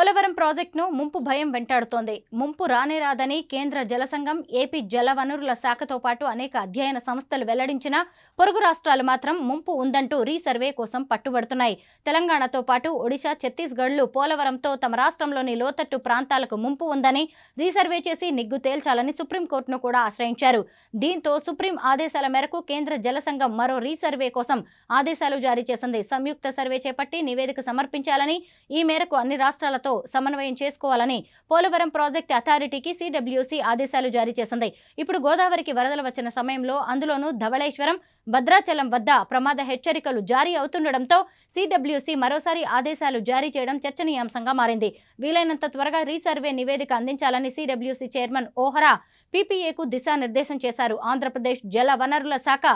పోలవరం ప్రాజెక్టును ముంపు భయం వెంటాడుతోంది. ముంపు రానే రాదని కేంద్ర జలసంఘం, ఏపీ జలవనరుల శాఖతో పాటు అనేక అధ్యయన సంస్థలు వెల్లడించినా పొరుగు రాష్ట్రాలు మాత్రం ముంపు ఉందంటూ రీసర్వే కోసం పట్టుబడుతున్నాయి. తెలంగాణతో పాటు ఒడిశా, ఛత్తీస్గఢ్లు పోలవరంతో తమ రాష్ట్రంలోని లోతట్టు ప్రాంతాలకు ముంపు ఉందని రీసర్వే చేసి నిగ్గు తేల్చాలని సుప్రీంకోర్టును కూడా ఆశ్రయించారు. దీంతో సుప్రీం ఆదేశాల మేరకు కేంద్ర జలసంఘం మరో రీసర్వే కోసం ఆదేశాలు జారీ చేసింది. సంయుక్త సర్వే చేపట్టి నివేదిక సమర్పించాలని, ఈ మేరకు అన్ని రాష్ట్రాల సమన్వయం చేసుకోవాలని పోలవరం ప్రాజెక్ట్ అథారిటీకి సిడబ్ల్యూసి ఆదేశాలు జారీ చేసింది. ఇప్పుడు గోదావరికి వరదలు వచ్చిన సమయంలో అందులోనూ ధవళేశ్వరం, భద్రాచలం వద్ద ప్రమాద హెచ్చరికలు జారీ అవుతుండటంతో సిడబ్ల్యూసి మరోసారి ఆదేశాలు జారీ చేయడం చర్చనీయాంశంగా మారింది. వీలైనంత త్వరగా రీసర్వే నివేదిక అందించాలని సిడబ్ల్యూసి చైర్మన్ ఓహరా పీపీఏకు దిశానిర్దేశం చేశారు. ఆంధ్రప్రదేశ్ జల వనరుల శాఖ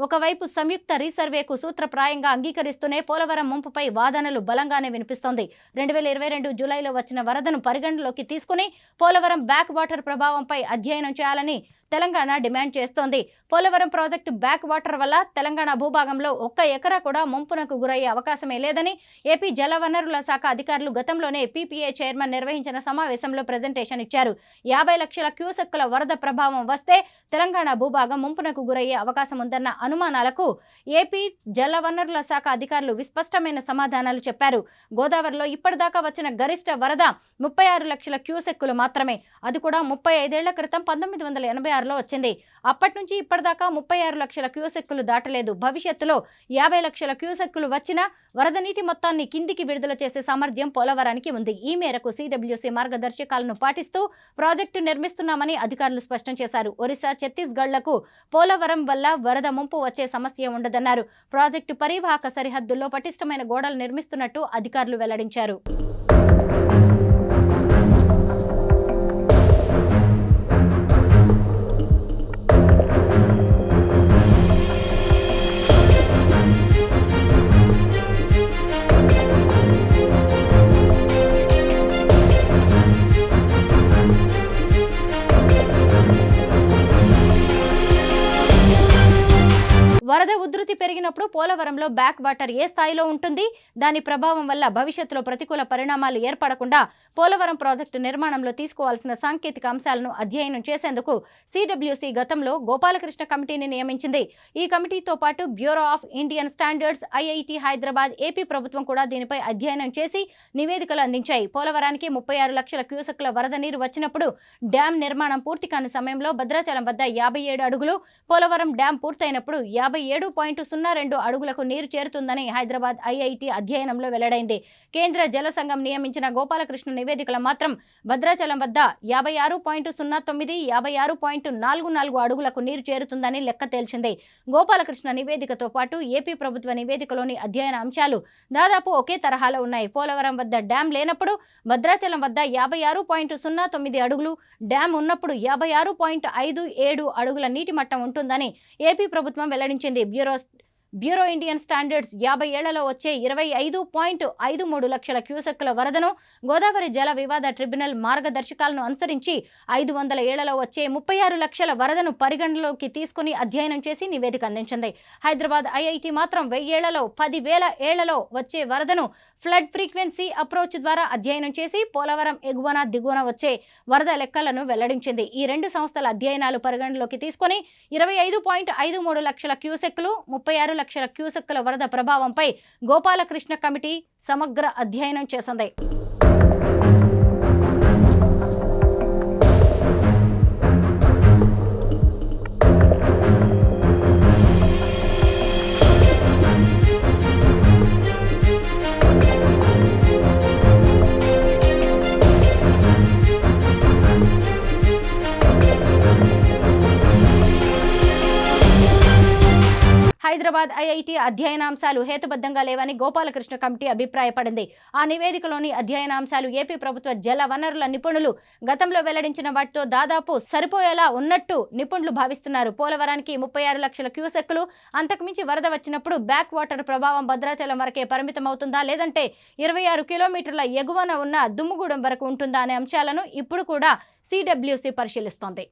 ఒకవైపు సంయుక్త రీసర్వేకు సూత్రప్రాయంగా అంగీకరిస్తూనే పోలవరం ముంపుపై వాదనలు బలంగానే వినిపిస్తోంది. 2022 జూలైలో వచ్చిన వరదను పరిగణలోకి తీసుకుని పోలవరం బ్యాక్ వాటర్ ప్రభావంపై అధ్యయనం చేయాలని తెలంగాణ డిమాండ్ చేస్తోంది. పోలవరం ప్రాజెక్టు బ్యాక్ వాటర్ వల్ల తెలంగాణ భూభాగంలో 1 ఎకరా కూడా ముంపునకు గురయ్యే అవకాశమే లేదని ఏపీ జలవనరుల శాఖ అధికారులు గతంలోనే పీపీఏ చైర్మన్ నిర్వహించిన సమావేశంలో ప్రెజెంటేషన్ ఇచ్చారు. 50 లక్షల క్యూసెక్కుల వరద ప్రభావం వస్తే తెలంగాణ భూభాగం ముంపునకు గురయ్యే అవకాశం ఉందన్న అనుమానాలకు ఏపీ జలవనరుల శాఖ అధికారులు విస్పష్టమైన సమాధానాలు చెప్పారు. గోదావరిలో ఇప్పటిదాకా వచ్చిన గరిష్ట వరద 36 లక్షల క్యూసెక్కులు మాత్రమే. అది కూడా 35 ఏళ్ల క్రితం 1986లో వచ్చింది. అప్పటి నుంచి ఇప్పటిదాకా 36 లక్షల క్యూసెక్కులు దాటలేదు. భవిష్యత్తులో 50 లక్షల క్యూసెక్కులు వచ్చినా వరద నీటి మొత్తాన్ని కిందికి విడుదల చేసే సామర్థ్యం పోలవరానికి ఉంది. ఈ మేరకు సిడబ్ల్యూసి మార్గదర్శకాలను పాటిస్తూ ప్రాజెక్టు నిర్మిస్తున్నామని అధికారులు స్పష్టం చేశారు. ఒరిస్సా, ఛత్తీస్గఢ్లకు పోలవరం వల్ల వరద ముంపు వచ్చే సమస్య ఉండదన్నారు. ప్రాజెక్టు పరివాహక సరిహద్దుల్లో పటిష్టమైన గోడలు నిర్మిస్తున్నట్టు అధికారులు వెల్లడించారు. వరద ఉధృతి పెరిగినప్పుడు పోలవరంలో బ్యాక్ వాటర్ ఏ స్థాయిలో ఉంటుంది, దాని ప్రభావం వల్ల భవిష్యత్తులో ప్రతికూల పరిణామాలు ఏర్పడకుండా పోలవరం ప్రాజెక్టు నిర్మాణంలో తీసుకోవాల్సిన సాంకేతిక అంశాలను అధ్యయనం చేసేందుకు సిడబ్ల్యూసి గతంలో గోపాలకృష్ణ కమిటీని నియమించింది. ఈ కమిటీతో పాటు bureau of Indian standards, IIT Hyderabad, AP ప్రభుత్వం కూడా దీనిపై అధ్యయనం చేసి నివేదికలు అందించాయి. పోలవరానికి 36 లక్షల క్యూసెక్ల వరద నీరు వచ్చినప్పుడు డ్యాం నిర్మాణం పూర్తి కాని సమయంలో భద్రాచలం వద్ద 57 అడుగులు, పోలవరం డ్యాం పూర్తయినప్పుడు 57.02 అడుగులకు నీరు చేరుతుందని హైదరాబాద్ ఐఐటి అధ్యయనంలో వెల్లడైంది. కేంద్ర జల సంఘం నియమించిన గోపాలకృష్ణ నివేదికలు మాత్రం భద్రాచలం వద్ద 56.09, 56.44 అడుగులకు నీరు చేరుతుందని లెక్క తేల్చింది. గోపాలకృష్ణ నివేదికతో పాటు ఏపీ ప్రభుత్వ నివేదికలోని అధ్యయన అంశాలు దాదాపు ఒకే తరహాలో ఉన్నాయి. పోలవరం వద్ద డ్యాం లేనప్పుడు భద్రాచలం వద్ద 56.09 అడుగులు, డ్యాం ఉన్నప్పుడు 56.57 అడుగుల నీటి మట్టం ఉంటుందని ఏపీ ప్రభుత్వం వెల్లడించింది. బ్యూరో ఇండియన్ స్టాండర్డ్స్ 50 ఏళ్లలో వచ్చే 25.53 లక్షల క్యూసెక్కుల వరదను, గోదావరి జల వివాద ట్రిబ్యునల్ మార్గదర్శకాలను అనుసరించి 500 ఏళ్లలో వచ్చే 36 లక్షల వరదను పరిగణలోకి తీసుకుని అధ్యయనం చేసి నివేదిక అందించింది. హైదరాబాద్ ఐఐటి మాత్రం 1000 ఏళ్లలో 10,000 ఏళ్లలో వచ్చే వరదను ఫ్లడ్ ఫ్రీక్వెన్సీ అప్రోచ్ ద్వారా అధ్యయనం చేసి పోలవరం ఎగువన దిగువన వచ్చే వరద లెక్కలను వెల్లడించింది. ఈ 2 సంస్థల అధ్యయనాలు పరిగణలోకి తీసుకుని 25.53 లక్షల క్యూసెక్కులు, 36 లక్షల క్యూసెక్కుల వరద ప్రభావంపై గోపాలకృష్ణ కమిటీ సమగ్ర అధ్యయనం చేసింది. హైదరాబాద్ ఐఐటి అధ్యయనాంశాలు హేతుబద్ధంగా లేవని గోపాలకృష్ణ కమిటీ అభిప్రాయపడింది. ఆ నివేదికలోని అధ్యయనాంశాలు ఏపీ ప్రభుత్వ జల వనరుల నిపుణులు గతంలో వెల్లడించిన వాటితో దాదాపు సరిపోయేలా ఉన్నట్టు నిపుణులు భావిస్తున్నారు. పోలవరానికి 36 లక్షల క్యూసెక్కులు, అంతకుమించి వరద వచ్చినప్పుడు బ్యాక్ వాటర్ ప్రభావం భద్రాచలం వరకే పరిమితమవుతుందా, లేదంటే 26 కిలోమీటర్ల ఎగువన ఉన్న దుమ్ముగూడెం వరకు ఉంటుందా అనే అంశాలను ఇప్పుడు కూడా సిడబ్ల్యూసి పరిశీలిస్తోంది.